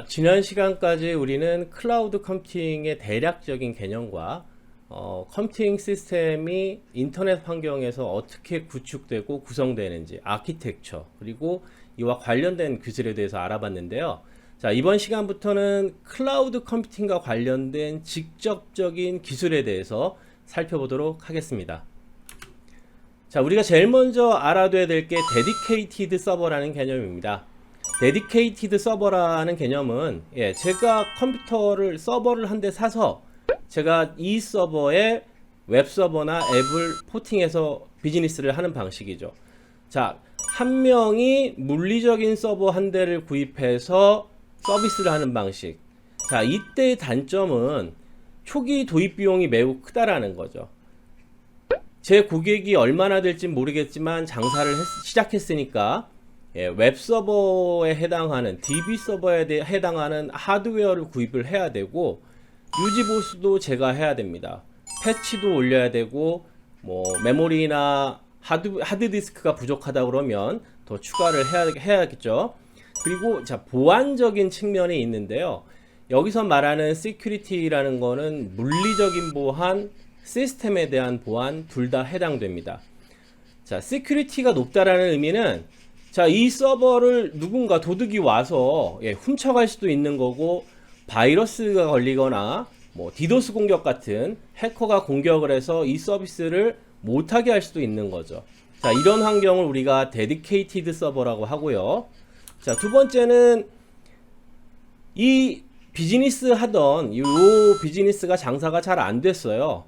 지난 시간까지 우리는 클라우드 컴퓨팅의 대략적인 개념과 컴퓨팅 시스템이 인터넷 환경에서 어떻게 구축되고 구성되는지, 아키텍처, 그리고 이와 관련된 기술에 대해서 알아봤는데요. 자, 이번 시간부터는 클라우드 컴퓨팅과 관련된 직접적인 기술에 대해서 살펴보도록 하겠습니다. 자, 우리가 제일 먼저 알아둬야 될 게 데디케이티드 서버라는 개념입니다. 데디케이티드 서버라는 개념은 제가 서버를 한 대 사서 제가 이 서버에 웹서버나 앱을 포팅해서 비즈니스를 하는 방식이죠. 자, 한 명이 물리적인 서버 한 대를 구입해서 서비스를 하는 방식. 자, 이때의 단점은 초기 도입 비용이 매우 크다라는 거죠. 제 고객이 얼마나 될지 모르겠지만 장사를 시작했으니까 웹서버에 해당하는 DB 서버에 해당하는 하드웨어를 구입을 해야 되고, 유지 보수도 제가 해야 됩니다. 패치도 올려야 되고, 메모리나 하드디스크가 부족하다 그러면 더 추가를 해야겠죠. 그리고 자, 보안적인 측면이 있는데요. 여기서 말하는 시큐리티라는 거는 물리적인 보안, 시스템에 대한 보안 둘 다 해당됩니다. 자, 시큐리티가 높다라는 의미는, 자, 이 서버를 누군가 도둑이 와서 훔쳐갈 수도 있는 거고, 바이러스가 걸리거나 디도스 공격 같은 해커가 공격을 해서 이 서비스를 못하게 할 수도 있는 거죠. 자, 이런 환경을 우리가 데디케이티드 서버라고 하고요. 자, 두 번째는 이 비즈니스 하던 이 비즈니스가 장사가 잘 안 됐어요.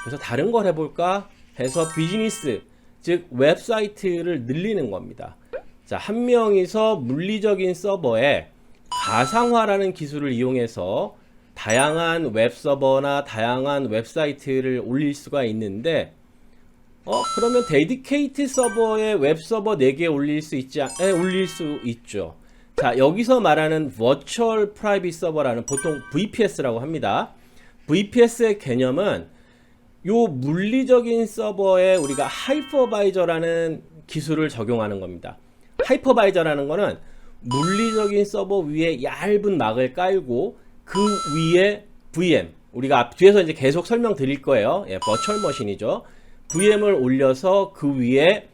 그래서 다른 걸 해볼까 해서 비즈니스, 즉 웹사이트를 늘리는 겁니다. 자, 한 명이서 물리적인 서버에 가상화라는 기술을 이용해서 다양한 웹서버나 다양한 웹사이트를 올릴 수가 있는데, 그러면 데디케이트 서버에 웹서버 4개 올릴 수 있죠. 자, 여기서 말하는 버추얼 프라이빗 서버라는, 보통 VPS라고 합니다. VPS의 개념은 요 물리적인 서버에 우리가 하이퍼바이저라는 기술을 적용하는 겁니다. 하이퍼바이저라는 거는 물리적인 서버 위에 얇은 막을 깔고 그 위에 VM, 우리가 뒤에서 이제 계속 설명드릴 거예요. 버추얼 머신이죠. VM을 올려서 그 위에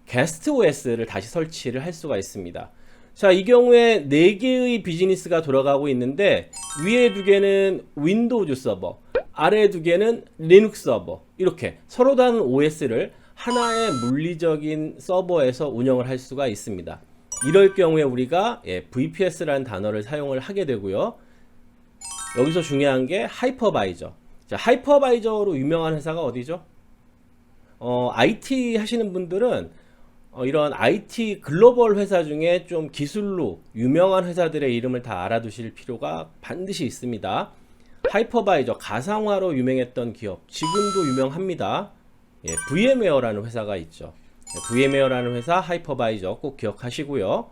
게스트 OS를 다시 설치를 할 수가 있습니다. 자, 이 경우에 4개의 비즈니스가 돌아가고 있는데, 위에 2개는 윈도우즈 서버, 아래 2개는 리눅스 서버, 이렇게 서로 다른 OS를 하나의 물리적인 서버에서 운영을 할 수가 있습니다. 이럴 경우에 우리가 VPS라는 단어를 사용을 하게 되고요. 여기서 중요한 게 하이퍼바이저. 자, 하이퍼바이저로 유명한 회사가 어디죠? IT 하시는 분들은 이런 IT 글로벌 회사 중에 좀 기술로 유명한 회사들의 이름을 다 알아두실 필요가 반드시 있습니다. 하이퍼바이저, 가상화로 유명했던 기업, 지금도 유명합니다. VM웨어라는 회사가 있죠. VM웨어라는 회사, 하이퍼바이저 꼭 기억하시고요.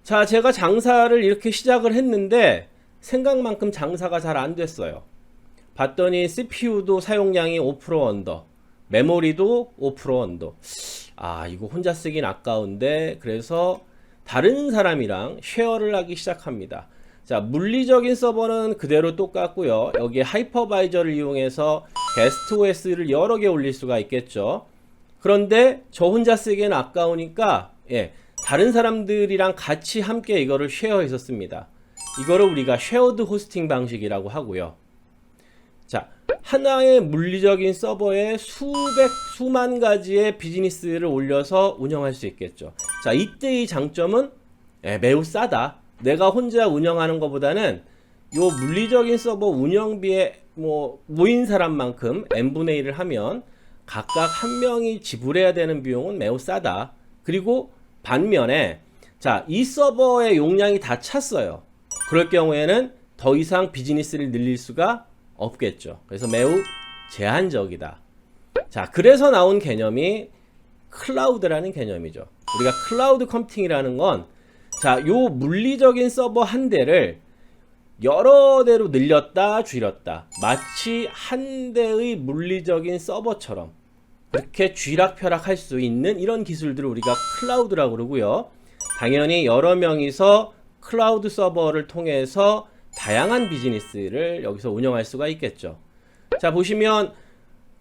자, 제가 장사를 이렇게 시작을 했는데 생각만큼 장사가 잘 안 됐어요. 봤더니 CPU도 사용량이 5% 언더, 메모리도 5% 언더. 아, 이거 혼자 쓰긴 아까운데, 그래서 다른 사람이랑 쉐어를 하기 시작합니다. 자, 물리적인 서버는 그대로 똑같고요. 여기에 하이퍼바이저를 이용해서 게스트 OS를 여러 개 올릴 수가 있겠죠. 그런데 저 혼자 쓰기엔 아까우니까 다른 사람들이랑 같이 함께 이거를 쉐어했었습니다. 이거를 우리가 쉐어드 호스팅 방식이라고 하고요. 자, 하나의 물리적인 서버에 수만 가지의 비즈니스를 올려서 운영할 수 있겠죠. 자, 이때의 장점은 매우 싸다. 내가 혼자 운영하는 것보다는 요 물리적인 서버 운영비에 모인 사람만큼 n분의 1을 하면 각각 한 명이 지불해야 되는 비용은 매우 싸다. 그리고 반면에, 자, 이 서버의 용량이 다 찼어요. 그럴 경우에는 더 이상 비즈니스를 늘릴 수가 없겠죠. 그래서 매우 제한적이다. 자, 그래서 나온 개념이 클라우드라는 개념이죠. 우리가 클라우드 컴퓨팅이라는 건, 자, 요 물리적인 서버 한 대를 여러 대로 늘렸다 줄였다, 마치 한 대의 물리적인 서버처럼 그렇게 쥐락펴락할 수 있는 이런 기술들을 우리가 클라우드라고 그러고요. 당연히 여러 명이서 클라우드 서버를 통해서 다양한 비즈니스를 여기서 운영할 수가 있겠죠. 자, 보시면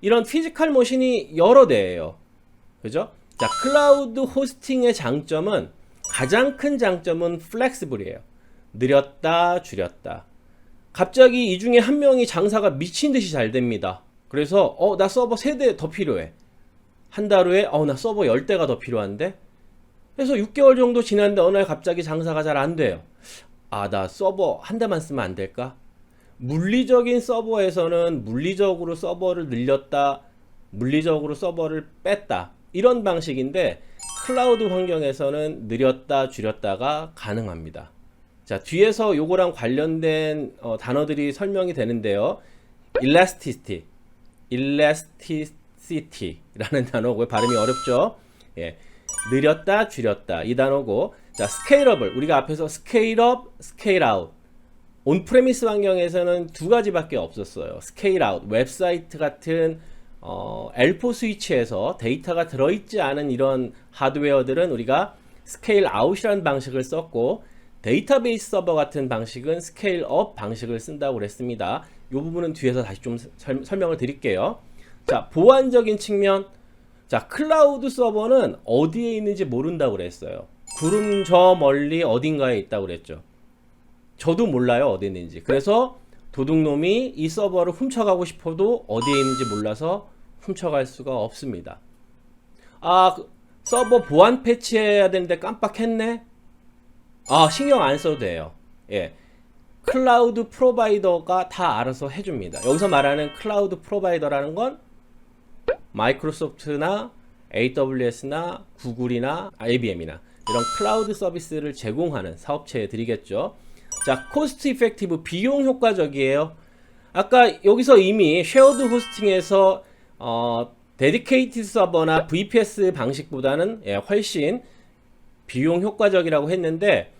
이런 피지컬 머신이 여러 대예요. 그죠? 자, 클라우드 호스팅의 장점은, 가장 큰 장점은 플렉시블이에요. 느렸다, 줄였다. 갑자기 이 중에 한 명이 장사가 미친 듯이 잘 됩니다. 그래서 나 서버 3대 더 필요해. 한 달 후에 나 서버 10대가 더 필요한데? 그래서 6개월 정도 지났는데 어느 날 갑자기 장사가 잘 안 돼요. 나 서버 한 대만 쓰면 안 될까? 물리적인 서버에서는 물리적으로 서버를 늘렸다, 물리적으로 서버를 뺐다, 이런 방식인데, 클라우드 환경에서는 느렸다, 줄였다가 가능합니다. 자, 뒤에서 요거랑 관련된 단어들이 설명이 되는데요. Elasticity라는 단어고, 발음이 어렵죠? 예. 느렸다, 줄였다, 이 단어고. 자, Scalable, 우리가 앞에서 Scale Up, Scale Out. 온프레미스 환경에서는 두 가지밖에 없었어요. Scale Out, 웹사이트 같은 L4 스위치에서 데이터가 들어있지 않은 이런 하드웨어들은 우리가 Scale Out이라는 방식을 썼고, 데이터베이스 서버 같은 방식은 Scale Up 방식을 쓴다고 그랬습니다. 이 부분은 뒤에서 다시 좀 설명을 드릴게요. 자, 보안적인 측면. 자, 클라우드 서버는 어디에 있는지 모른다고 그랬어요. 구름 저 멀리 어딘가에 있다고 그랬죠. 저도 몰라요, 어디 있는지. 그래서 도둑놈이 이 서버를 훔쳐가고 싶어도 어디에 있는지 몰라서 훔쳐갈 수가 없습니다. 서버 보안 패치해야 되는데 깜빡했네? 신경 안 써도 돼요. 예. 클라우드 프로바이더가 다 알아서 해줍니다. 여기서 말하는 클라우드 프로바이더라는 건 마이크로소프트나 AWS나 구글이나 IBM이나 이런 클라우드 서비스를 제공하는 사업체들이겠죠. 자, 코스트 이펙티브, 비용 효과적이에요. 아까 여기서 이미 쉐어드 호스팅에서 데디케이티드 서버나 VPS 방식보다는 훨씬 비용 효과적이라고 했는데,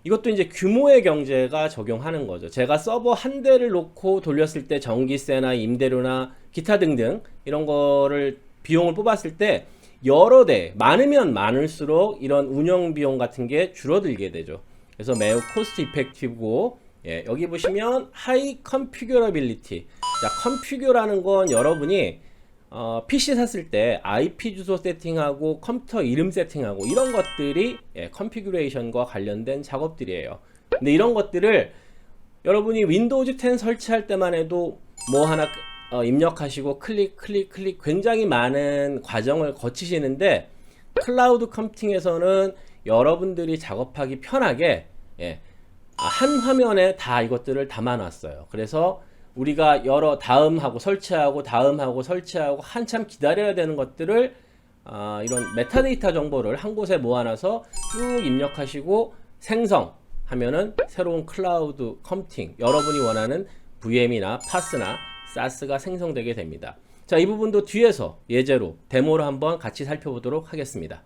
이것도 이제 규모의 경제가 적용하는 거죠. 제가 서버 한 대를 놓고 돌렸을 때 전기세나 임대료나 기타 등등 이런 거를 비용을 뽑았을 때 여러 대, 많으면 많을수록 이런 운영 비용 같은 게 줄어들게 되죠. 그래서 매우 코스트 이펙티브고, 여기 보시면 하이 컨피규러빌리티. 자, 컨피규라는 건 여러분이 PC 샀을 때 IP 주소 세팅하고 컴퓨터 이름 세팅하고 이런 것들이 컨피규레이션과 관련된 작업들이에요. 근데 이런 것들을 여러분이 윈도우즈 10 설치할 때만 해도 뭐 하나 입력하시고 클릭 굉장히 많은 과정을 거치시는데, 클라우드 컴퓨팅에서는 여러분들이 작업하기 편하게 한 화면에 다 이것들을 담아 놨어요. 그래서 우리가 다음하고 설치하고 한참 기다려야 되는 것들을 이런 메타데이터 정보를 한 곳에 모아놔서 쭉 입력하시고 생성하면은 새로운 클라우드 컴퓨팅, 여러분이 원하는 VM이나 파스나 사스가 생성되게 됩니다. 자, 이 부분도 뒤에서 예제로 데모로 한번 같이 살펴보도록 하겠습니다.